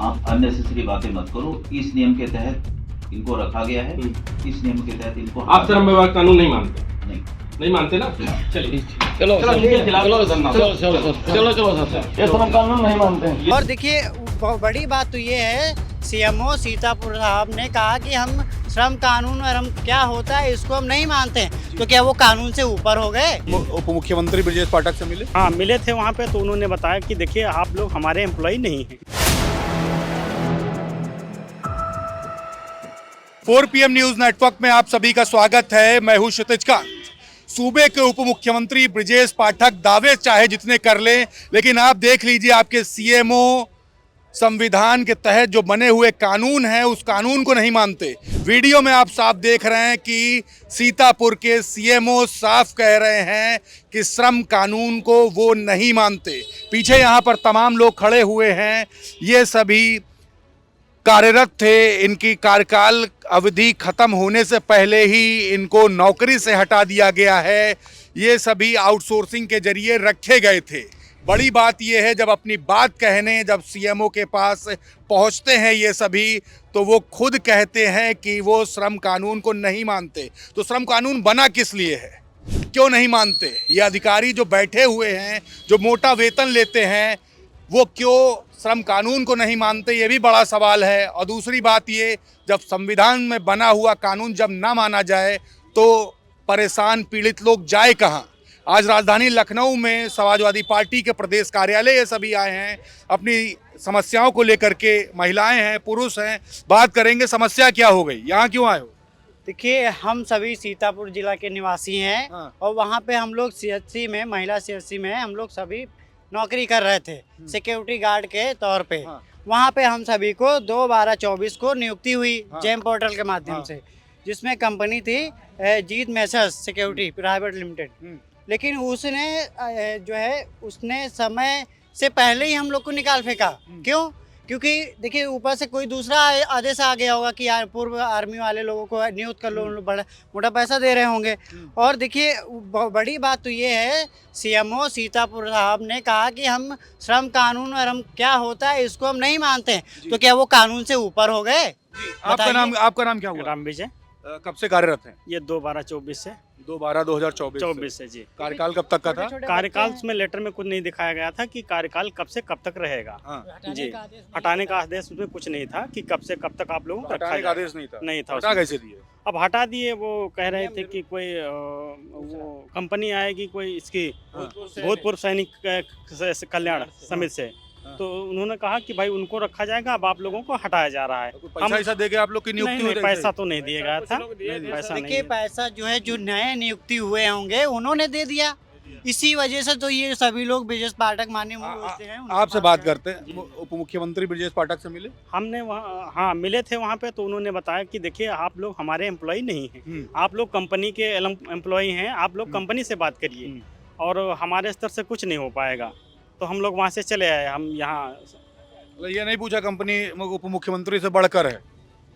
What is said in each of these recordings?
आप अननेसेसरी बातें मत करो। इस नियम के तहत इनको रखा गया है, इस नियम के तहत इनको आप श्रम विभाग कानून नहीं मानते? नहीं मानते ना? चलिए चलो चलो इनके खिलाफ चलो सर, ये श्रम कानून नहीं मानते हैं। और देखिए बड़ी बात तो ये है, सीएमओ सीतापुर साहब ने कहा कि हम श्रम कानून और हम क्या होता है इसको हम नहीं मानते हैं, तो क्या वो कानून से ऊपर हो गए? उप मुख्यमंत्री ब्रजेश पाठक से मिले? हाँ मिले थे वहाँ पे, तो उन्होंने बताया कि देखिए आप लोग हमारे एम्प्लॉय नहीं हैं। 4 PM न्यूज नेटवर्क में आप सभी का स्वागत है। मैं हूं क्षितिज कांत। सूबे के उप मुख्यमंत्री ब्रजेश पाठक दावे चाहे जितने कर लें, लेकिन आप देख लीजिए आपके सीएमओ संविधान के तहत जो बने हुए कानून हैं उस कानून को नहीं मानते। वीडियो में आप साफ देख रहे हैं कि सीतापुर के सीएमओ साफ कह रहे हैं कि श्रम कानून को वो नहीं मानते। पीछे यहाँ पर तमाम लोग खड़े हुए हैं, ये सभी कार्यरत थे। इनकी कार्यकाल अवधि खत्म होने से पहले ही इनको नौकरी से हटा दिया गया है। ये सभी आउटसोर्सिंग के जरिए रखे गए थे। बड़ी बात यह है, जब अपनी बात कहने जब सीएमओ के पास पहुंचते हैं ये सभी, तो वो खुद कहते हैं कि वो श्रम कानून को नहीं मानते। तो श्रम कानून बना किस लिए है, क्यों नहीं मानते? ये अधिकारी जो बैठे हुए हैं, जो मोटा वेतन लेते हैं, वो क्यों श्रम कानून को नहीं मानते, ये भी बड़ा सवाल है। और दूसरी बात ये, जब संविधान में बना हुआ कानून जब ना माना जाए तो परेशान पीड़ित लोग जाए कहाँ? आज राजधानी लखनऊ में समाजवादी पार्टी के प्रदेश कार्यालय ये सभी आए हैं, अपनी समस्याओं को लेकर के। महिलाएं हैं, पुरुष हैं, बात करेंगे समस्या क्या हो गई, यहाँ क्यों आए हो? देखिए हम सभी सीतापुर जिला के निवासी हैं। हाँ। और वहाँ पे हम लोग सीएचसी में, महिला सीएचसी में हम लोग सभी नौकरी कर रहे थे सिक्योरिटी गार्ड के तौर पे। हाँ। वहाँ पे हम सभी को 2/12/24 को नियुक्ति हुई हाँ। जेम पोर्टल के माध्यम हाँ। से, जिसमें कंपनी थी जीत मैसर्स सिक्योरिटी प्राइवेट लिमिटेड। लेकिन उसने जो है उसने समय से पहले ही हम लोग को निकाल फेंका। क्यों? क्योंकि देखिए ऊपर से कोई दूसरा आदेश आ गया होगा कि यार पूर्व आर्मी वाले लोगों को नियुक्त कर लो, बड़ा मोटा पैसा दे रहे होंगे। और देखिए बड़ी बात तो ये है, सीएमओ सीतापुर साहब ने कहा कि हम श्रम कानून और हम क्या होता है इसको हम नहीं मानते हैं, तो क्या वो कानून से ऊपर हो गए? आपका नाम क्या हुआ? राम विजय, कब से कार्यरत हैं? ये 2/12/24 से 2/12/2024 से जी। कार्यकाल कब तक का था? कार्यकाल में लेटर में कुछ नहीं दिखाया गया था कि कार्यकाल कब से कब तक रहेगा। हाँ। जी, हटाने का आदेश उसमें कुछ नहीं था कि कब से कब तक आप लोगों को रखा हटाने का जाएगा। आदेश नहीं था। नहीं था हटा उसमें। कैसे दिए? अब हटा दिए। वो कह रहे थे कि कोई वो कंपनी आएगी कोई इसकी भूतपूर्व सैनिक कल्याण समिति से, तो उन्होंने कहा कि भाई उनको रखा जाएगा, अब आप लोगों को हटाया जा रहा है। पैसा ऐसा देके आप लोग की नियुक्ति नहीं, हुई नहीं, थी? पैसा तो नहीं दिया गया था। पैसा देखिए नहीं। पैसा जो है जो नए नियुक्ति हुए होंगे उन्होंने दे दिया, इसी वजह से तो ये सभी लोग ब्रजेश पाठक माने होते हैं। आपसे बात करते हैं। उप मुख्यमंत्री ब्रजेश पाठक से मिले? हमने वहाँ हाँ मिले थे वहाँ पे, तो उन्होंने बताया कि देखिए आप लोग हमारे एम्प्लॉय नहीं हैं, आप लोग कंपनी के एम्प्लॉय हैं, आप लोग कंपनी से बात करिए और हमारे स्तर से कुछ नहीं हो पाएगा। तो हम लोग वहाँ से चले आए। हम यहाँ ये नहीं पूछा कंपनी उप मुख्यमंत्री से बढ़कर है?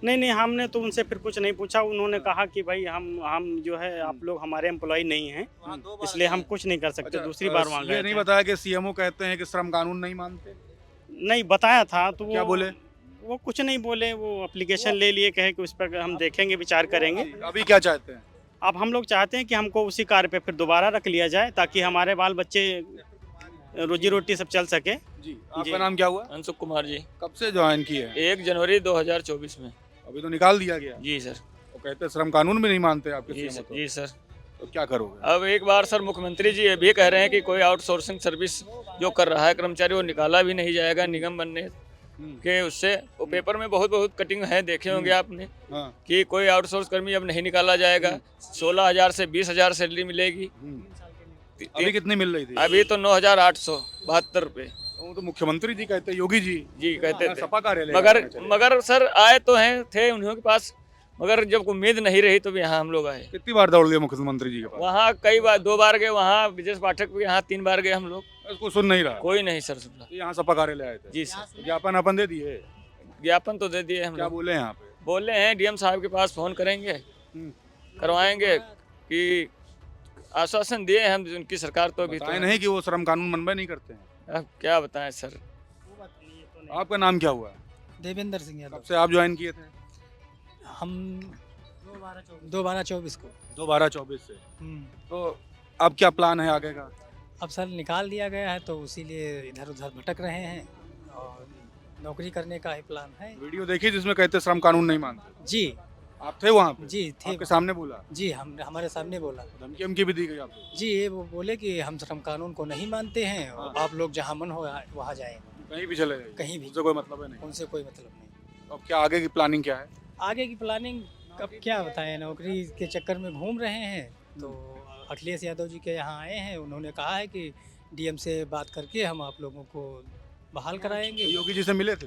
नहीं, हमने तो उनसे फिर कुछ नहीं पूछा। उन्होंने कहा कि भाई हम जो है आप लोग हमारे एम्प्लॉय नहीं हैं, इसलिए हम कुछ नहीं कर सकते। दूसरी बार वहाँ गए ये नहीं थे। बताया कि सीएमओ कहते हैं कि श्रम कानून नहीं मानते? नहीं बताया था तो क्या बोले? वो कुछ नहीं बोले। वो एप्लीकेशन ले लिए, कहे कि उस पर हम देखेंगे, विचार करेंगे। अभी क्या चाहते हैं? अब हम लोग चाहते हैं कि हमको उसी कार्य पे फिर दोबारा रख लिया जाए, ताकि हमारे बाल बच्चे रोजी रोटी सब चल सके। जी, आपका नाम क्या हुआ? अंशुक कुमार जी, कब से ज्वाइन किए हैं? 1 जनवरी 2024 में। अभी तो निकाल दिया गया। जी सर। वो कहते हैं श्रम कानून भी नहीं मानते आपके जी सीएमओ सर। तो। जी सर। तो क्या करोगे? अब एक बार सर मुख्यमंत्री जी ये भी कह रहे हैं कि कोई आउटसोर्सिंग सर्विस जो कर रहा है कर्मचारी वो निकाला भी नहीं जाएगा निगम बनने के उससे। वो पेपर में बहुत कटिंग है, देखे होंगे आपने हाँ। कि कोई आउटसोर्स कर्मी अब नहीं निकाला जाएगा। 16,000 से 20,000 सैलरी मिलेगी। अभी कितनी मिल रही थी? अभी तो 9,872 रुपये। वो तो मुख्यमंत्री जी कहते, योगी जी कहते थे। सपा कार्यालय मगर सर आए तो थे उन्होंने के पास, मगर जब उम्मीद नहीं रही तो भी यहाँ हम लोग आए। कितनी बार दौड़ गए मुख्यमंत्री जी के पास? वहाँ कई बार, 2 बार गए, वहाँ ब्रजेश पाठक के यहाँ 3 बार गए हम लोग। उसको सुन नहीं रहा? कोई नहीं सर सुना। यहाँ सपा कार्यालय आए थे? जी सर। ज्ञापन अपन दे दिए? ज्ञापन तो दे दिए हम क्या लोग। बोले यहाँ पे? बोले हैं डीएम साहब के पास फोन करेंगे, करवाएंगे कि आश्वासन दिए हम उनकी सरकार तो अभी बताए नहीं कि वो श्रम कानून मनबे नहीं करते हैं। अब क्या बताएं सर। आपका नाम क्या हुआ? देवेंद्र सिंह यादव। कब से आप ज्वाइन किए थे? हम 2/12/24 को। 2/12/24 से। तो अब क्या प्लान है आगे का? अब सर निकाल दिया गया है तो इसीलिए इधर उधर भटक रहे हैं और नौकरी करने का ही प्लान है। वीडियो देखी जिसमें कहते श्रम कानून नहीं मानते? जी आप थे वहाँ पे? जी थे। आपके सामने बोला? जी हम हमारे सामने बोला। धमकी उमकी भी दी गई आपको? जी ये वो बोले कि हम श्रम कानून को नहीं मानते हैं और आप लोग जहाँ मन हो वहाँ जाएं, कहीं भी चले जाइए, कहीं भी, उससे कोई मतलब है नहीं। उनसे कोई मतलब नहीं। अब क्या आगे की प्लानिंग क्या है? आगे की प्लानिंग अब क्या बताएं, नौकरी के चक्कर में घूम रहे हैं तो अखिलेश यादव जी के यहाँ आए हैं। उन्होंने कहा है कि डीएम से बात करके हम आप लोगों को बहाल कराएंगे। योगी जी से मिले थे?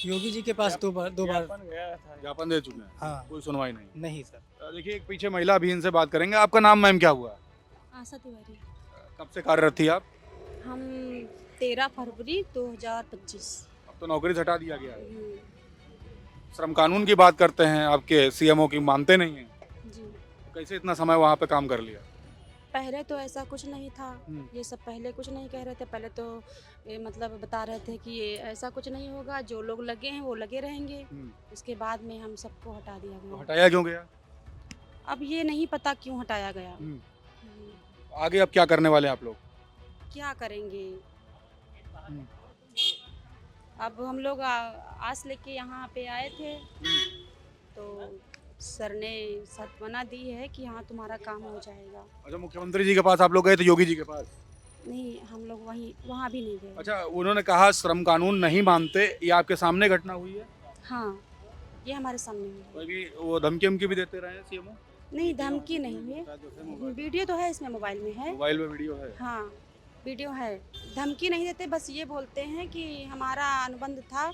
योगी जी के पास दो बार ज्ञापन दे चुके हैं? हाँ। कोई सुनवाई नहीं? नहीं सर। देखिए एक पीछे महिला भी, इनसे बात करेंगे। आपका नाम मैम क्या हुआ? आशा तिवारी। कब से कार्यरत थी आप? हम 13 फरवरी 2025। अब तो नौकरी से हटा दिया गया है। श्रम कानून की बात करते हैं, आपके सीएमओ की मानते नहीं हैं। जी। कैसे इतना समय वहाँ पे काम कर लिया? पहले तो ऐसा कुछ नहीं था, ये सब पहले कुछ नहीं कह रहे थे। पहले तो मतलब बता रहे थे कि ये ऐसा कुछ नहीं होगा, जो लोग लगे हैं वो लगे रहेंगे। उसके बाद में हम सबको हटा दिया तो गया। हटाया क्यों गया? अब ये नहीं पता क्यों हटाया गया। आगे अब क्या करने वाले आप लोग? क्या करेंगे अब हम लोग आस लेके यहाँ पे आए थे तो सर ने सांत्वना दी है कि हाँ तुम्हारा काम हो जाएगा। अच्छा, मुख्यमंत्री जी के पास आप लोग गए थे, योगी जी के पास? नहीं, हम लोग वहाँ भी नहीं गए। अच्छा, उन्होंने कहा श्रम कानून नहीं मानते, ये आपके सामने घटना हुई है? हाँ, ये हमारे सामने हुई। अभी वो धमकी उमकी भी देते रहे हैं सीएमओ? नहीं, धमकी नहीं है, वीडियो तो है इसमें, मोबाइल में है। मोबाइल में वीडियो है? हाँ, वीडियो है। धमकी नहीं देते, बस ये बोलते हैं कि हमारा अनुबंध था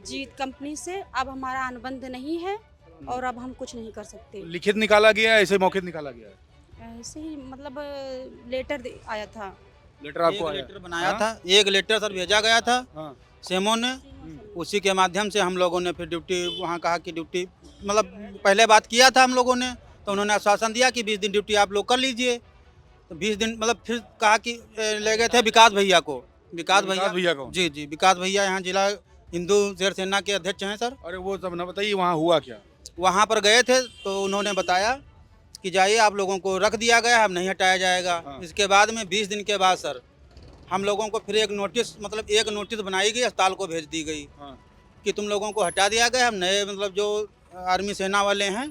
जीत कंपनी से, अब हमारा अनुबंध नहीं है और अब हम कुछ नहीं कर सकते। लिखित निकाला गया है, ऐसे मौखित निकाला गया है? ऐसे ही मतलब लेटर आया था। लेटर आपको आया? लेटर बनाया था, एक लेटर सर भेजा गया था सीएमओ ने। उसी के माध्यम से हम लोगों ने फिर ड्यूटी वहाँ कहा कि ड्यूटी मतलब पहले बात किया था हम लोगों ने, तो उन्होंने आश्वासन दिया कि 20 दिन ड्यूटी आप लोग कर लीजिए। तो 20 दिन मतलब फिर कहा कि ले गए थे विकास भैया को। विकास भैया को? जी जी, विकास भैया यहाँ जिला हिंदू शेर सेना के अध्यक्ष हैं सर। अरे वो सब ना बताइए, वहाँ हुआ क्या? वहाँ पर गए थे तो उन्होंने बताया कि जाइए आप लोगों को रख दिया गया, अब नहीं हटाया जाएगा। इसके बाद में 20 दिन के बाद सर हम लोगों को फिर एक नोटिस बनाई गई, अस्पताल को भेज दी गई कि तुम लोगों को हटा दिया गया। हम नए मतलब जो आर्मी सेना वाले हैं,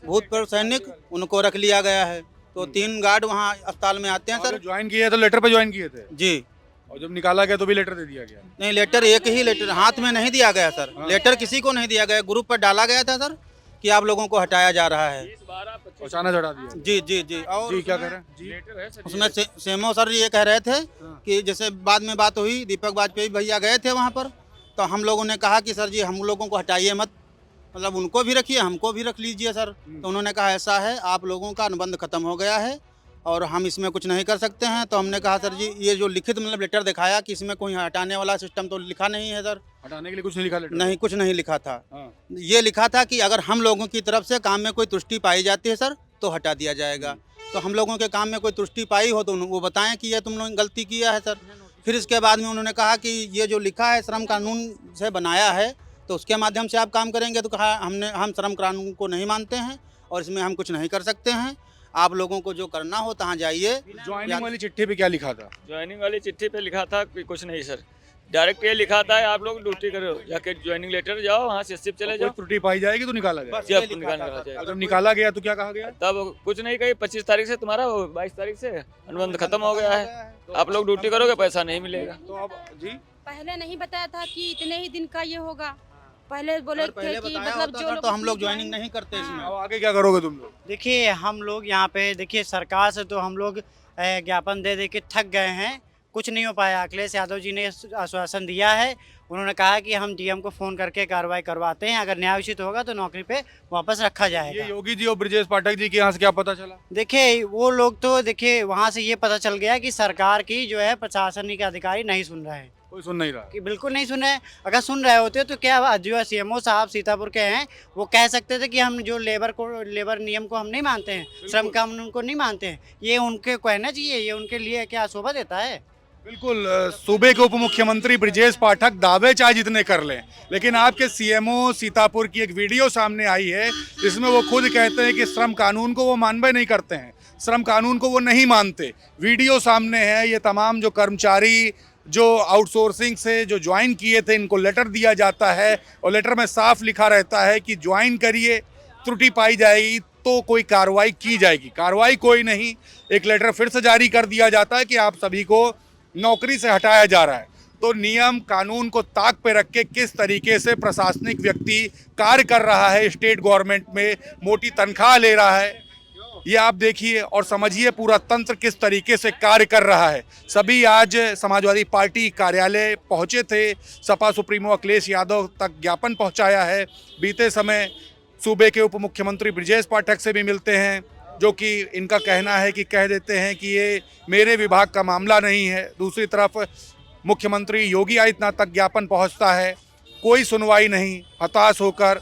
भूतपूर्व सैनिक, उनको रख लिया गया है। तो 3 गार्ड वहाँ अस्पताल में आते हैं सर। ज्वाइन किए तो लेटर पे ज्वाइन किए थे? जी। और जब निकाला गया तो भी लेटर दे दिया गया? नहीं, लेटर एक ही लेटर हाथ में नहीं दिया गया सर। लेटर किसी को नहीं दिया गया, ग्रुप पर डाला गया था सर कि आप लोगों को हटाया जा रहा है। अचानक हटा दिया? जी जी जी। और जी क्या कह रहे हैं जी? उसमें सीएमओ सर ये कह रहे थे कि जैसे बाद में बात हुई, दीपक वाजपेयी भैया गए थे वहाँ पर, तो हम लोगों ने कहा कि सर जी हम लोगों को हटाइए मत, मतलब उनको भी रखिए, हमको भी रख लीजिए सर। तो उन्होंने कहा ऐसा है, आप लोगों का अनुबंध खत्म हो गया है और हम इसमें कुछ नहीं कर सकते हैं। तो हमने कहा सर जी ये जो लिखित मतलब लेटर दिखाया कि इसमें कोई हटाने वाला सिस्टम तो लिखा नहीं है सर। हटाने के लिए कुछ नहीं लिखा लेटर? नहीं, कुछ नहीं लिखा था। ये लिखा था कि अगर हम लोगों की तरफ से काम में कोई त्रुटि पाई जाती है सर तो हटा दिया जाएगा। तो हम लोगों के काम में कोई त्रुटि पाई हो तो वो बताएं कि ये तुम लोगों ने गलती किया है सर। फिर इसके बाद में उन्होंने कहा कि ये जो लिखा है श्रम कानून से बनाया है तो उसके माध्यम से आप काम करेंगे। तो कहा हम श्रम कानून को नहीं मानते हैं और इसमें हम कुछ नहीं कर सकते हैं, आप लोगों को जो करना हो तहाँ जाइए। ज्वाइनिंग वाली चिट्ठी पे क्या लिखा था? ज्वाइनिंग वाली चिट्ठी पे लिखा था कि कुछ नहीं सर, डायरेक्ट ये लिखा था आप लोग ड्यूटी करो, जाके ज्वाइनिंग लेटर जाओ, वहाँ से शिफ्ट चले जाओ। त्रुटि पाई जाएगी तो निकाला गया? जब निकाला जाएगा। जब निकाला गया तो क्या कहा गया? तब कुछ नहीं कही, 25 तारीख से तुम्हारा 22 तारीख से अनुबंध खत्म हो गया है, आप लोग ड्यूटी करोगे, पैसा नहीं मिलेगा। तो अब जी पहले नहीं बताया था कि इतने ही दिन का ये होगा, पहले बोले थे कि मतलब जो तो हम लोग ज्वाइनिंग नहीं करते इसमें। अब आगे क्या करोगे तुम लोग? देखिए हम लोग यहाँ पे देखिए सरकार से तो हम लोग ज्ञापन दे दे के थक गए हैं, कुछ नहीं हो पाया। अखिलेश यादव जी ने आश्वासन दिया है, उन्होंने कहा कि हम डीएम को फ़ोन करके कार्रवाई करवाते हैं, अगर न्याय उचित होगा तो नौकरी पे वापस रखा जाएगा। ये योगी जी और ब्रजेश पाठक जी के यहाँ से क्या पता चला? देखिए वो लोग तो देखिए वहाँ से ये पता चल गया कि सरकार की जो है प्रशासनिक अधिकारी नहीं सुन रहे हैं, कोई सुन नहीं रहा कि बिल्कुल नहीं सुन रहे हैं। अगर सुन रहे होते तो क्या जो सीएमओ साहब सीतापुर के हैं वो कह सकते थे कि हम जो लेबर नियम को हम नहीं मानते हैं, श्रम कानून को नहीं मानते हैं। ये उनके कहना चाहिए, ये उनके लिए क्या शोभा देता है? बिल्कुल सूबे के उप मुख्यमंत्री ब्रिजेश पाठक दावे चाहे जितने कर लें, लेकिन आपके सीएमओ सीतापुर की एक वीडियो सामने आई है जिसमें वो खुद कहते हैं कि श्रम कानून को वो मानवे नहीं करते हैं, श्रम कानून को वो नहीं मानते। वीडियो सामने है, ये तमाम जो कर्मचारी जो आउटसोर्सिंग से जो ज्वाइन किए थे इनको लेटर दिया जाता है और लेटर में साफ लिखा रहता है कि ज्वाइन करिए, त्रुटि पाई जाएगी तो कोई कार्रवाई की जाएगी। कार्रवाई कोई नहीं, एक लेटर फिर से जारी कर दिया जाता है कि आप सभी को नौकरी से हटाया जा रहा है। तो नियम कानून को ताक पे रख के किस तरीके से प्रशासनिक व्यक्ति कार्य कर रहा है, स्टेट गवर्नमेंट में मोटी तनख्वाह ले रहा है, ये आप देखिए और समझिए पूरा तंत्र किस तरीके से कार्य कर रहा है। सभी आज समाजवादी पार्टी कार्यालय पहुंचे थे, सपा सुप्रीमो अखिलेश यादव तक ज्ञापन पहुंचाया है। बीते समय सूबे के उप मुख्यमंत्री ब्रिजेश पाठक से भी मिलते हैं, जो कि इनका कहना है कि कह देते हैं कि ये मेरे विभाग का मामला नहीं है। दूसरी तरफ मुख्यमंत्री योगी आदित्यनाथ तक ज्ञापन पहुंचता है, कोई सुनवाई नहीं। हताश होकर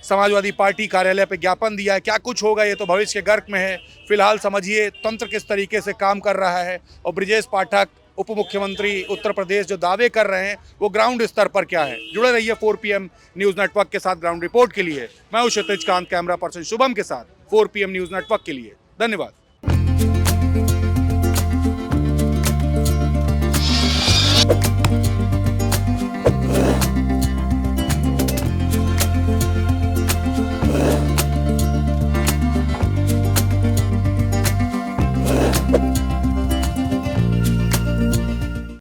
समाजवादी पार्टी कार्यालय पे ज्ञापन दिया है। क्या कुछ होगा ये तो भविष्य के गर्क में है। फिलहाल समझिए तंत्र किस तरीके से काम कर रहा है और ब्रिजेश पाठक उप मुख्यमंत्री उत्तर प्रदेश जो दावे कर रहे हैं वो ग्राउंड स्तर पर क्या है। जुड़े रहिए 4 PM न्यूज़ नेटवर्क के साथ। ग्राउंड रिपोर्ट के लिए मैं हूं क्षितिज कांत, कैमरा पर्सन शुभम के साथ 4 PM न्यूज़ नेटवर्क के लिए। धन्यवाद।